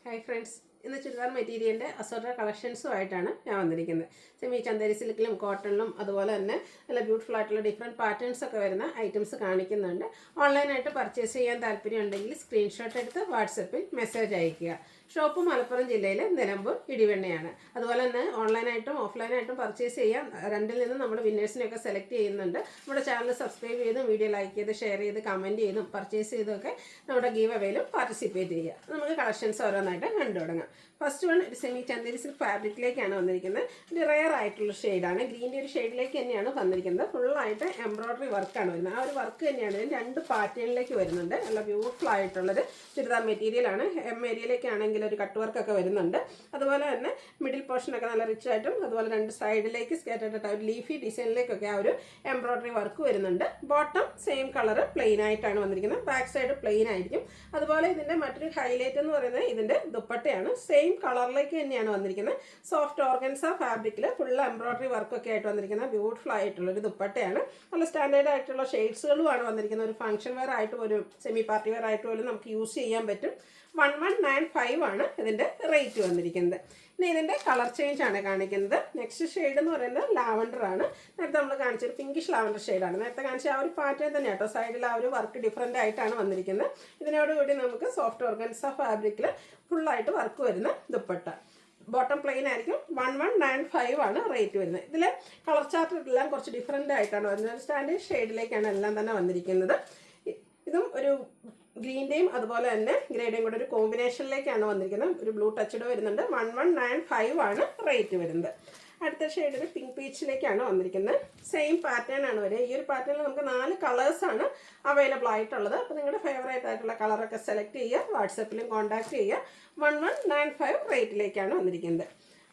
Hi friends, ഇന്ന് ചുരിദാർ മെറ്റീരിയലിൻ്റെ assorted കളക്ഷൻസുമായിട്ടാണ് ഞാൻ വന്നിരിക്കുന്നത്. സെമി ചന്തേരി സിൽക്കിലും കോട്ടണിലും അതുപോലെ തന്നെ നല്ല ബ്യൂട്ടിഫുൾ ആയിട്ടുള്ള ഡിഫറെൻറ്റ് പാറ്റേൺസ് ഒക്കെ വരുന്ന ഐറ്റംസ് കാണിക്കുന്നുണ്ട്. ഓൺലൈനായിട്ട് പർച്ചേസ് ചെയ്യാൻ താല്പര്യം ഉണ്ടെങ്കിൽ സ്ക്രീൻഷോട്ട് എടുത്ത് വാട്സപ്പിൽ മെസ്സേജ് അയയ്ക്കുക. ഷോപ്പ് മലപ്പുറം ജില്ലയിലെ നിലമ്പൂർ ഇടിവെണ്ണയാണ്. അതുപോലെ തന്നെ ഓൺലൈനായിട്ടും ഓഫ്ലൈനായിട്ടും പർച്ചേസ് ചെയ്യാം. രണ്ടിൽ നിന്നും നമ്മൾ വിന്നേഴ്സിനെയൊക്കെ സെലക്ട് ചെയ്യുന്നുണ്ട്. നമ്മുടെ ചാനൽ സബ്സ്ക്രൈബ് ചെയ്തും വീഡിയോ ലൈക്ക് ചെയ്ത് ഷെയർ ചെയ്ത് കമൻറ്റ് ചെയ്തും പർച്ചേസ് ചെയ്തൊക്കെ നമ്മുടെ ഗീവ് അവേയിലും പാർട്ടിസിപ്പേറ്റ് ചെയ്യുക. നമുക്ക് കളക്ഷൻസ് ഓരോന്നായിട്ട് കണ്ടു തുടങ്ങാം. ഫസ്റ്റ് വൺ ഒരു സെമി ചന്ദേരി സിൽക്ക് ഫാബ്രിക്കിലേക്കാണ് വന്നിരിക്കുന്നത്. ഒരു റെയർ ആയിട്ടുള്ള ഷെയ്ഡാണ്. ഗ്രീൻ്റെ ഒരു ഷെയ്ഡിലേക്ക് തന്നെയാണ് വന്നിരിക്കുന്നത്. ഫുള്ളായിട്ട് എംബ്രോയ്ഡറി വർക്കാണ് വരുന്നത്. ആ ഒരു വർക്ക് തന്നെയാണ് ഇതിന് രണ്ട് പാറ്റേണിലേക്ക് വരുന്നുണ്ട്. നല്ല ബ്യൂട്ടിഫുൾ ആയിട്ടുള്ളൊരു ചുരിദാർ മെറ്റീരിയലാണ്. എം ഏരിയയിലേക്കാണെങ്കിൽ ഒരു കട്ട് വർക്കൊക്കെ വരുന്നുണ്ട്. അതുപോലെ തന്നെ മിഡിൽ പോർഷനൊക്കെ നല്ല റിച്ച് ആയിട്ടും അതുപോലെ രണ്ട് സൈഡിലേക്ക് സ്കേറ്റഡ് ഒരു ലീഫി ഡിസൈനിലേക്കൊക്കെ ആ ഒരു എംബ്രോയ്ഡറി വർക്ക് വരുന്നുണ്ട്. ബോട്ടം സെയിം കളർ പ്ലെയിൻ ആയിട്ടാണ് വന്നിരിക്കുന്നത്. ബാക്ക് സൈഡ് പ്ലെയിൻ ആയിരിക്കും. അതുപോലെ ഇതിൻ്റെ മറ്റൊരു ഹൈലൈറ്റ് എന്ന് പറയുന്നത് ഇതിൻ്റെ ദുപ്പട്ടയാണ്. സെയിം കളറിലേക്ക് തന്നെയാണ് വന്നിരിക്കുന്നത്. സോഫ്റ്റ് ഓർഗൻസ ഫാബ്രിക്കിൽ ഫുൾ എംബ്രോയ്ഡറി വർക്കൊക്കെ ആയിട്ട് വന്നിരിക്കുന്ന ബ്യൂട്ടിഫുൾ ആയിട്ടുള്ളൊരു ദുപ്പട്ടയാണ്. നല്ല സ്റ്റാൻഡേർഡ് ആയിട്ടുള്ള ഷെയ്ഡ്സുകളുമാണ് വന്നിരിക്കുന്നത്. ഒരു ഫംഗ്ഷൻ വെയർ ആയിട്ടും ഒരു സെമി പാർട്ടി വെയർ ആയിട്ട് പോലും നമുക്ക് യൂസ് ചെയ്യാൻ പറ്റും. 1195 ആണ് ഇതിൻ്റെ റേറ്റ് വന്നിരിക്കുന്നത്. ഇനി ഇതിൻ്റെ കളർ ചേഞ്ച് ആണ് കാണിക്കുന്നത്. നെക്സ്റ്റ് ഷെയ്ഡ് എന്ന് പറയുന്നത് ലാവൻഡർ ആണ്. നേരത്തെ നമ്മൾ കാണിച്ചൊരു പിങ്കിഷ് ലാവൻഡർ ഷെയ്ഡാണ്. നേരത്തെ കാണിച്ച ആ ഒരു പാറ്റേൺ തന്നെ കേട്ടോ. സൈഡിൽ ആ ഒരു വർക്ക് ഡിഫറെൻ്റ് ആയിട്ടാണ് വന്നിരിക്കുന്നത്. ഇതിനോടുകൂടി നമുക്ക് സോഫ്റ്റ് ഓർഗൻസ ഫാബ്രിക്കിൽ ഫുള്ളായിട്ട് വർക്ക് വരുന്ന ദുപ്പട്ട. ബോട്ടം പ്ലെയിൻ ആയിരിക്കും. 1195 ആണ് റേറ്റ് വരുന്നത്. ഇതിൽ കളർ ചാർട്ട് എല്ലാം കുറച്ച് ഡിഫറെൻ്റ് ആയിട്ടാണ് വരുന്നത്. സ്റ്റാൻഡേർഡ് ഷെയ്ഡിലേക്കാണ് എല്ലാം തന്നെ വന്നിരിക്കുന്നത്. ഇതും ഒരു ഗ്രീൻ്റെയും അതുപോലെ തന്നെ ഗ്രേഡേയും കൂടെ ഒരു കോമ്പിനേഷനിലേക്കാണ് വന്നിരിക്കുന്നത്. ഒരു ബ്ലൂ ടച്ചഡ് വരുന്നുണ്ട്. 1195 ആണ് റേറ്റ് വരുന്നത്. അടുത്ത ഷെയ്ഡ് ഒരു പിങ്ക് പീച്ചിലേക്കാണ് വന്നിരിക്കുന്നത്. സെയിം പാറ്റേൺ ആണ് വരിക. ഈ ഒരു പാറ്റേണിൽ നമുക്ക് 4 കളേഴ്സാണ് അവൈലബിൾ ആയിട്ടുള്ളത്. അപ്പോൾ നിങ്ങളുടെ ഫേവറേറ്റ് ആയിട്ടുള്ള കളറൊക്കെ സെലക്ട് ചെയ്യുക. വാട്സപ്പിലും കോൺടാക്ട് ചെയ്യുക. 1195 റേറ്റിലേക്കാണ് വന്നിരിക്കുന്നത്.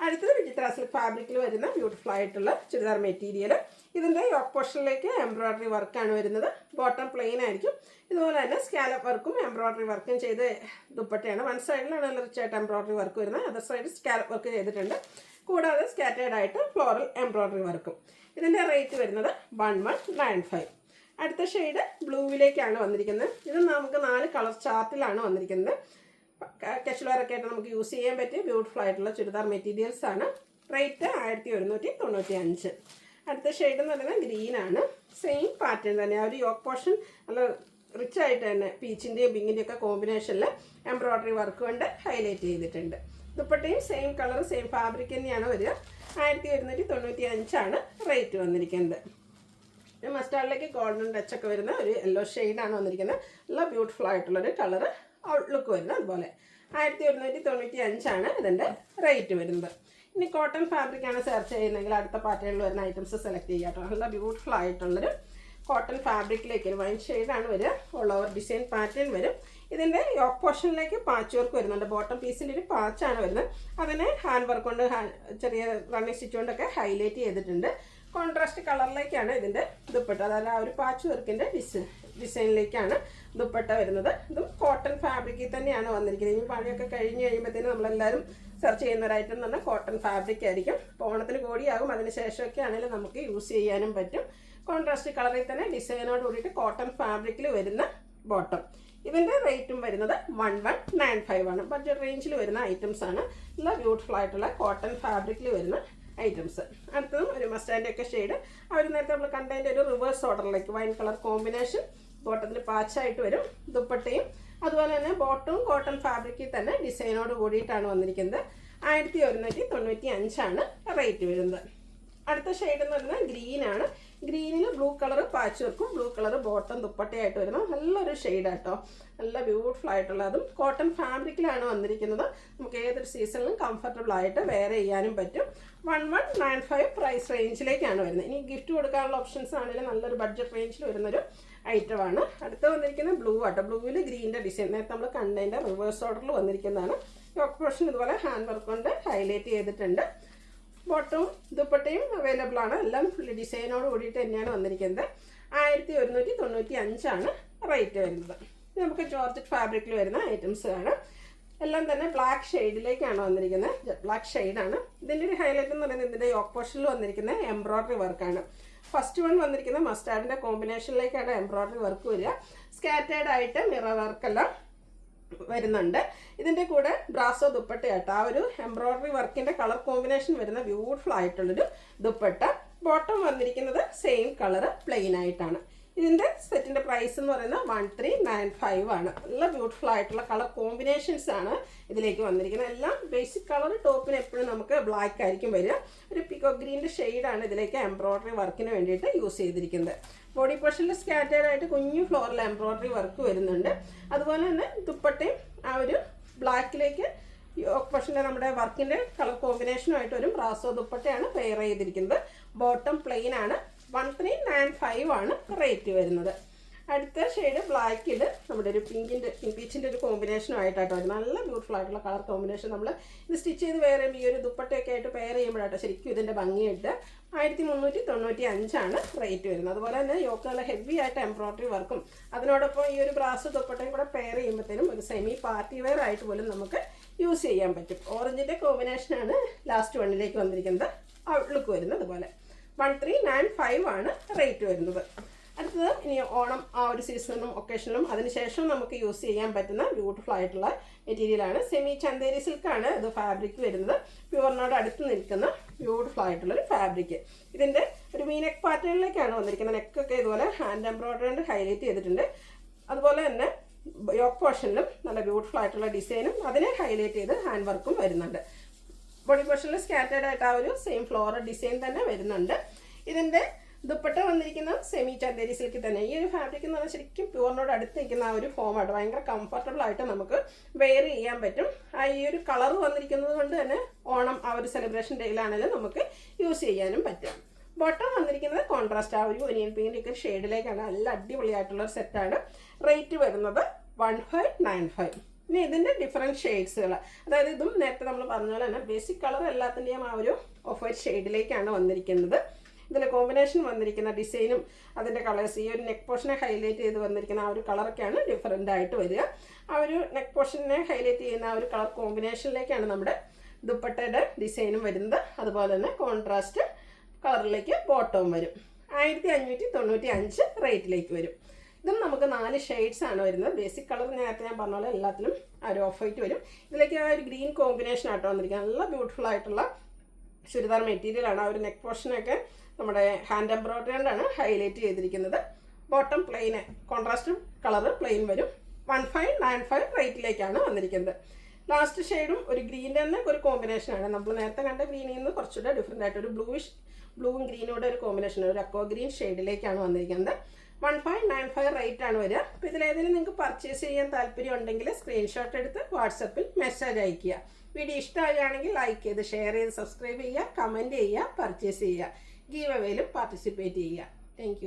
അടുത്തത് വിചിത്ര സിൽക്ക് ഫാബ്രിക്കിൽ വരുന്ന ബ്യൂട്ടിഫുൾ ആയിട്ടുള്ള ചുരിദാർ മെറ്റീരിയൽ. ഇതിൻ്റെ യോക്ക് പോർഷനിലേക്ക് എംബ്രോയ്ഡറി വർക്കാണ് വരുന്നത്. ബോട്ടം പ്ലെയിൻ ആയിരിക്കും. ഇതുപോലെ തന്നെ സ്കാലപ്പ് വർക്കും എംബ്രോയ്ഡറി വർക്കും ചെയ്ത് ദുപ്പട്ടയാണ്. വൺ സൈഡിലാണ് നല്ല റിച്ചായിട്ട് എംബ്രോയ്ഡറി വർക്ക് വരുന്നത്. അതർ സൈഡ് സ്കാലപ്പ് വർക്ക് ചെയ്തിട്ടുണ്ട്. കൂടാതെ സ്കാറ്റേർഡ് ആയിട്ട് ഫ്ലോറൽ എംബ്രോയ്ഡറി വർക്കും. ഇതിൻ്റെ റേറ്റ് വരുന്നത് 1195. അടുത്ത ഷെയ്ഡ് ബ്ലൂവിലേക്കാണ് വന്നിരിക്കുന്നത്. ഇത് നമുക്ക് 4 കളർ ചാർട്ടിലാണ് വന്നിരിക്കുന്നത്. കെഷ്വലൊക്കെ ആയിട്ട് നമുക്ക് യൂസ് ചെയ്യാൻ പറ്റിയ ബ്യൂട്ടിഫുൾ ആയിട്ടുള്ള ചുരിദാർ മെറ്റീരിയൽസ് ആണ്. റേറ്റ് 1195. അടുത്ത ഷെയ്ഡ് എന്ന് പറയുന്നത് ഗ്രീനാണ്. സെയിം പാറ്റേൺ തന്നെ. ആ ഒരു യോക്ക് പോർഷൻ നല്ല റിച്ച് ആയിട്ട് തന്നെ പീച്ചിൻ്റെയും പിങ്കിൻ്റെയും ഒക്കെ കോമ്പിനേഷനിൽ എംബ്രോയ്ഡറി വർക്ക് കൊണ്ട് ഹൈലൈറ്റ് ചെയ്തിട്ടുണ്ട്. ദുപ്പട്ടയും സെയിം കളർ സെയിം ഫാബ്രിക് തന്നെയാണ് വരിക. 1195 ആണ് റേറ്റ് വന്നിരിക്കുന്നത്. മസ്റ്റാർഡിലേക്ക് ഗോൾഡൻ ടച്ചൊക്കെ വരുന്ന ഒരു യെല്ലോ ഷെയ്ഡാണ് വന്നിരിക്കുന്നത്. നല്ല ബ്യൂട്ടിഫുൾ ആയിട്ടുള്ളൊരു കളർ ഔട്ട്ലുക്ക് വരുന്നത്. അതുപോലെ 1195 ആണ് ഇതിൻ്റെ റേറ്റ് വരുന്നത്. ഇനി കോട്ടൺ ഫാബ്രിക്കാണ് സെർച്ച് ചെയ്യുന്നതെങ്കിൽ അടുത്ത പാറ്റേണിൽ വരുന്ന ഐറ്റംസ് സെലക്ട് ചെയ്യുക കേട്ടോ. നല്ല ബ്യൂട്ടിഫുൾ ആയിട്ടുള്ളൊരു കോട്ടൺ ഫാബ്രിക്കിലേക്ക് ഒരു വൈൻ ഷെയ്ഡാണ് വരിക. ഓൾ ഓവർ ഡിസൈൻ പാറ്റേൺ വരും. ഇതിൻ്റെ യോക്ക് പോർഷനിലേക്ക് പാച്ച് വർക്ക് വരുന്നുണ്ട്. ബോട്ടം പീസിൻ്റെ ഒരു പാച്ചാണ് വരുന്നത്. അതിനെ ഹാൻഡ് വർക്ക് കൊണ്ട് ചെറിയ റണ്ണിങ് സ്റ്റിച്ച് കൊണ്ടൊക്കെ ഹൈലൈറ്റ് ചെയ്തിട്ടുണ്ട്. കോൺട്രാസ്റ്റ് കളറിലേക്കാണ് ഇതിൻ്റെ ദുപ്പട്ട. അതായത് ആ ഒരു പാച്ച് വർക്കിൻ്റെ ഡിസൈനിലേക്കാണ് ദുപ്പട്ട വരുന്നത്. ഇതും കോട്ടൺ ഫാബ്രിക്കിൽ തന്നെയാണ് വന്നിരിക്കുന്നത്. ഇനി പണിയൊക്കെ കഴിഞ്ഞ് കഴിയുമ്പോഴത്തേനും നമ്മളെല്ലാവരും സെർച്ച് ചെയ്യുന്ന ഒരു ഐറ്റം എന്ന് പറഞ്ഞാൽ കോട്ടൺ ഫാബ്രിക് ആയിരിക്കും. ഓണത്തിന് കൂടിയാകും. അതിന് ശേഷമൊക്കെ ആണെങ്കിലും നമുക്ക് യൂസ് ചെയ്യാനും പറ്റും. കോൺട്രാസ്റ്റ് കളറിൽ തന്നെ ഡിസൈനോട് കൂടിയിട്ട് കോട്ടൺ ഫാബ്രിക്കിൽ വരുന്ന ബോട്ടം. ഇതിൻ്റെ റേറ്റും വരുന്നത് 1195 ആണ്. ബഡ്ജറ്റ് റേഞ്ചിൽ വരുന്ന ഐറ്റംസ് ആണ്. നല്ല ബ്യൂട്ടിഫുൾ ആയിട്ടുള്ള കോട്ടൺ ഫാബ്രിക്കിൽ വരുന്ന ഐറ്റംസ്. അടുത്തതും ഒരു മസ്റ്റാൻഡ് ഒക്കെ ഷെയ്ഡ്. അവർ നേരത്തെ നമ്മൾ കണ്ടതിൻ്റെ ഒരു റിവേഴ്സ് ഓർഡറിലേക്ക് വൈൻ കളർ കോമ്പിനേഷൻ. ബോട്ടത്തിൽ പാച്ചായിട്ട് വരും. ദുപ്പട്ടയും അതുപോലെ തന്നെ ബോട്ടവും കോട്ടൺ ഫാബ്രിക്കിൽ തന്നെ ഡിസൈനോട് കൂടിയിട്ടാണ് വന്നിരിക്കുന്നത്. 1195 ആണ് റേറ്റ് വരുന്നത്. അടുത്ത ഷെയ്ഡ് എന്ന് പറയുന്നത് ഗ്രീനാണ്. ഗ്രീനിൽ ബ്ലൂ കളർ പാച്ച് വർക്കും ബ്ലൂ കളർ ബോട്ടം ദുപ്പട്ടയായിട്ട് വരുന്ന നല്ലൊരു ഷെയ്ഡാട്ടോ. നല്ല ബ്യൂട്ടിഫുൾ ആയിട്ടുള്ള അതും കോട്ടൺ ഫാബ്രിക്കിലാണ് വന്നിരിക്കുന്നത്. നമുക്ക് ഏതൊരു സീസണിലും കംഫർട്ടബിൾ ആയിട്ട് വെയർ ചെയ്യാനും പറ്റും. 1195 പ്രൈസ് റേഞ്ചിലേക്കാണ് വരുന്നത്. ഇനി ഗിഫ്റ്റ് കൊടുക്കാനുള്ള ഓപ്ഷൻസ് ആണെങ്കിലും നല്ലൊരു ബഡ്ജറ്റ് റേഞ്ചിൽ വരുന്നൊരു ഐറ്റമാണ്. അടുത്ത് വന്നിരിക്കുന്നത് ബ്ലൂ ആട്ടോ. ബ്ലൂവിൽ ഗ്രീൻ്റെ ഡിസൈൻ നേരത്തെ നമ്മൾ കണ്ടതിൻ്റെ റിവേഴ്സ് ഓർഡറിൽ വന്നിരിക്കുന്നതാണ്. യോക്ക് പോർഷൻ ഇതുപോലെ ഹാൻഡ് വർക്ക് കൊണ്ട് ഹൈലൈറ്റ് ചെയ്തിട്ടുണ്ട്. ബോട്ടവും ദുപ്പട്ടയും അവൈലബിൾ ആണ്. എല്ലാം ഫുള്ളി ഡിസൈനോട് കൂടിയിട്ട് തന്നെയാണ് വന്നിരിക്കുന്നത്. 1195 ആണ് റേറ്റ് വരുന്നത്. നമുക്ക് ജോർജറ്റ് ഫാബ്രിക്കിൽ വരുന്ന ഐറ്റംസ് ആണ്. എല്ലാം തന്നെ ബ്ലാക്ക് ഷെയ്ഡിലേക്കാണ് വന്നിരിക്കുന്നത്. ബ്ലാക്ക് ഷെയ്ഡാണ്. ഇതിൻ്റെ ഒരു ഹൈലൈറ്റ് എന്ന് പറയുന്നത് ഇതിൻ്റെ യോക്ക് പോർഷനിൽ വന്നിരിക്കുന്ന എംബ്രോയ്ഡറി വർക്കാണ്. ഫസ്റ്റ് വൺ വന്നിരിക്കുന്നത് മസ്റ്റാർഡിൻ്റെ കോമ്പിനേഷനിലേക്കാണ് എംബ്രോയ്ഡറി വർക്ക് വരിക. സ്കാറ്റേർഡ് ആയിട്ട് മിറർ വർക്കെല്ലാം വരുന്നുണ്ട്. ഇതിൻ്റെ കൂടെ ബ്രാസോ ദുപ്പട്ടയായിട്ട് ആ ഒരു എംബ്രോയ്ഡറി വർക്കിൻ്റെ കളർ കോമ്പിനേഷൻ വരുന്ന ബ്യൂട്ടിഫുൾ ആയിട്ടുള്ളൊരു ദുപ്പട്ട. ബോട്ടം വന്നിരിക്കുന്നത് സെയിം കളറ് പ്ലെയിൻ ആയിട്ടാണ്. ഇതിൻ്റെ സെറ്റിൻ്റെ പ്രൈസ് എന്ന് പറയുന്നത് 1395 ആണ്. നല്ല ബ്യൂട്ടിഫുൾ ആയിട്ടുള്ള കളർ കോമ്പിനേഷൻസ് ആണ് ഇതിലേക്ക് വന്നിരിക്കുന്നത്. എല്ലാം ബേസിക് കളർ. ടോപ്പിന് എപ്പോഴും നമുക്ക് ബ്ലാക്ക് ആയിരിക്കും വരിക. ഒരു പിക്കോ ഗ്രീൻ്റെ ഷെയ്ഡാണ് ഇതിലേക്ക് എംബ്രോയ്ഡറി വർക്കിന് വേണ്ടിയിട്ട് യൂസ് ചെയ്തിരിക്കുന്നത്. ബോഡി പോർഷനിൽ സ്കാറ്റേർഡ് ആയിട്ട് കുഞ്ഞു ഫ്ലോറിൽ എംബ്രോയ്ഡറി വർക്ക് വരുന്നുണ്ട്. അതുപോലെ തന്നെ ദുപ്പട്ടയും ആ ഒരു ബ്ലാക്കിലേക്ക് യോക്ക് പോർഷനിലെ നമ്മുടെ വർക്കിൻ്റെ കളർ കോമ്പിനേഷനുമായിട്ട് ഒരു ബ്രാസോ ദുപ്പട്ടയാണ് പെയർ ചെയ്തിരിക്കുന്നത്. ബോട്ടം പ്ലെയിൻ ആണ്. 1395 ആണ് റേറ്റ് വരുന്നത്. അടുത്ത ഷെയ്ഡ് ബ്ലാക്കിൽ നമ്മുടെ ഒരു പീച്ചിൻ്റെ ഒരു കോമ്പിനേഷനുമായിട്ടാട്ടോ വരുന്നത്. നല്ല ബ്യൂട്ടിഫുൾ ആയിട്ടുള്ള കളർ കോമ്പിനേഷൻ. നമ്മൾ ഇത് സ്റ്റിച്ച് ചെയ്ത് വേറെ ഈ ഒരു ദുപ്പട്ടയൊക്കെ ആയിട്ട് പെയർ ചെയ്യുമ്പോഴാട്ടോ ശരിക്കും ഇതിൻ്റെ ഭംഗിയായിട്ട്. 1395 ആണ് റേറ്റ് വരുന്നത്. അതുപോലെ തന്നെ യോക്ക് നല്ല ഹെവി ആയിട്ട് എംബ്രോയ്ഡറി വർക്കും അതിനോടൊപ്പം ഈ ഒരു ബ്രാസ് ദുപ്പട്ടയും കൂടെ പെയർ ചെയ്യുമ്പോഴത്തേനും ഒരു സെമി പാർട്ടി വെയർ ആയിട്ട് പോലും നമുക്ക് യൂസ് ചെയ്യാൻ പറ്റും. ഓറഞ്ചിൻ്റെ കോമ്പിനേഷനാണ് ലാസ്റ്റ് വണ്ണിലേക്ക് വന്നിരിക്കുന്നത്. ഔട്ട്ലുക്ക് വരുന്നത് അതുപോലെ 1395 ആണ് റേറ്റ് വരുന്നത്. അടുത്തത് ഇനി ഓണം ആ ഒരു സീസണും ഒക്കേഷനും അതിനുശേഷം നമുക്ക് യൂസ് ചെയ്യാൻ പറ്റുന്ന ബ്യൂട്ടിഫുൾ ആയിട്ടുള്ള മെറ്റീരിയലാണ്. സെമി ചന്തേരി സിൽക്കാണ് ഇത് ഫാബ്രിക് വരുന്നത്. പ്യുവറിനോട് അടുത്ത് നിൽക്കുന്ന ബ്യൂട്ടിഫുൾ ആയിട്ടുള്ളൊരു ഫാബ്രിക്. ഇതിൻ്റെ ഒരു വീനെക്ക് പാറ്റേണിലേക്കാണ് വന്നിരിക്കുന്നത്. നെക്കൊക്കെ ഇതുപോലെ ഹാൻഡ് എംബ്രോയ്ഡറി കൊണ്ട് ഹൈലൈറ്റ് ചെയ്തിട്ടുണ്ട്. അതുപോലെ തന്നെ യോക്ക് പോർഷനിലും നല്ല ബ്യൂട്ടിഫുൾ ആയിട്ടുള്ള ഡിസൈനും അതിനെ ഹൈലൈറ്റ് ചെയ്ത് ഹാൻഡ് വർക്കും വരുന്നുണ്ട്. ബോഡി പോർഷനിൽ സ്കാറ്റേർഡ് ആയിട്ട് ആ ഒരു സെയിം ഫ്ലോറൽ ഡിസൈൻ തന്നെ വരുന്നുണ്ട്. ഇതിൻ്റെ ദുപ്പട്ട വന്നിരിക്കുന്നത് സെമി ചന്തേരി സിൽക്ക് തന്നെ. ഈ ഒരു ഫാബ്രിക് എന്ന് പറഞ്ഞാൽ ശരിക്കും പ്യുവറിനോട് അടുത്ത് നിൽക്കുന്ന ആ ഒരു ഫോമാണ്. ഭയങ്കര കംഫർട്ടബിൾ ആയിട്ട് നമുക്ക് വെയർ ചെയ്യാൻ പറ്റും. ആ ഈ ഒരു കളർ വന്നിരിക്കുന്നത് കൊണ്ട് തന്നെ ഓണം ആ ഒരു സെലിബ്രേഷൻ ഡേയിലാണെങ്കിലും നമുക്ക് യൂസ് ചെയ്യാനും പറ്റും. ബോട്ടം വന്നിരിക്കുന്നത് കോൺട്രാസ്റ്റ് ആ ഒരു ഒനിയൻ പിങ്കിൻ്റെ ഒക്കെ ഷെയ്ഡിലേക്കാണ്. നല്ല അടിപൊളിയായിട്ടുള്ളൊരു സെറ്റാണ്. റേറ്റ് വരുന്നത് 1595. ഇനി ഇതിൻ്റെ ഡിഫറെൻറ്റ് ഷെയ്ഡ്സുകൾ, അതായത് ഇതും നേരത്തെ നമ്മൾ പറഞ്ഞ പോലെ തന്നെ ബേസിക് കളർ എല്ലാത്തിൻ്റെയും ആ ഒരു ഓഫ് വൈറ്റ് ഷെയ്ഡിലേക്കാണ് വന്നിരിക്കുന്നത്. ഇതിൽ കോമ്പിനേഷൻ വന്നിരിക്കുന്ന ഡിസൈനും അതിൻ്റെ കളേഴ്സ് ഈ ഒരു നെക്ക് പോർഷനെ ഹൈലൈറ്റ് ചെയ്ത് വന്നിരിക്കുന്ന ആ ഒരു കളറൊക്കെയാണ് ഡിഫറെൻ്റ് ആയിട്ട് വരിക. ആ ഒരു നെക്ക് പോർഷനെ ഹൈലൈറ്റ് ചെയ്യുന്ന ആ ഒരു കളർ കോമ്പിനേഷനിലേക്കാണ് നമ്മുടെ ദുപ്പട്ടയുടെ ഡിസൈനും വരുന്നത്. അതുപോലെ തന്നെ കോൺട്രാസ്റ്റ് കളറിലേക്ക് ബോട്ടവും വരും. 1595 റേറ്റിലേക്ക് വരും. ഇതും നമുക്ക് 4 ഷെയ്ഡ്സ് ആണ് വരുന്നത്. ബേസിക് കളർ നേരത്തെ ഞാൻ പറഞ്ഞ പോലെ എല്ലാത്തിലും ആ ഒരു ഓഫ് വൈറ്റ് വരും. ഇതിലേക്ക് ആ ഒരു ഗ്രീൻ കോമ്പിനേഷൻ ആട്ടോ വന്നിരിക്കുക. നല്ല ബ്യൂട്ടിഫുൾ ആയിട്ടുള്ള ചുരിദാർ മെറ്റീരിയലാണ്. ആ ഒരു നെക്ക് പോർഷനൊക്കെ നമ്മുടെ ഹാൻഡ് എംബ്രോയ്ഡറി കൊണ്ടാണ് ഹൈലൈറ്റ് ചെയ്തിരിക്കുന്നത്. ബോട്ടം പ്ലെയിന് കോൺട്രാസ്റ്റ് കളർ പ്ലെയിൻ വരും. 1595 റേറ്റിലേക്കാണ് വന്നിരിക്കുന്നത്. ലാസ്റ്റ് ഷെയ്ഡും ഒരു ഗ്രീൻ്റെ തന്നെ ഒരു കോമ്പിനേഷനാണ്. നമ്മൾ നേരത്തെ കണ്ട ഗ്രീനിൽ നിന്ന് കുറച്ചുകൂടെ ഡിഫറെൻ്റ് ആയിട്ട് ഒരു ബ്ലൂവും ഗ്രീനോടെ ഒരു കോമ്പിനേഷൻ, ഒരു അക്വ ഗ്രീൻ ഷെയ്ഡിലേക്കാണ് വന്നിരിക്കുന്നത്. 1595 റേറ്റ് ആണ് വരിക. അപ്പോൾ ഇതിലേതെങ്കിലും നിങ്ങൾക്ക് പർച്ചേസ് ചെയ്യാൻ താല്പര്യം ഉണ്ടെങ്കിൽ സ്ക്രീൻഷോട്ട് എടുത്ത് വാട്സപ്പിൽ മെസ്സേജ് അയയ്ക്കുക. വീഡിയോ ഇഷ്ടമാവുകയാണെങ്കിൽ ലൈക്ക് ചെയ്ത് ഷെയർ ചെയ്ത് സബ്സ്ക്രൈബ് ചെയ്യുക, കമൻറ്റ് ചെയ്യുക, പർച്ചേസ് ചെയ്യുക. ഗീവ് അവേയിലും പാർട്ടിസിപ്പേറ്റ് ചെയ്യുക. താങ്ക്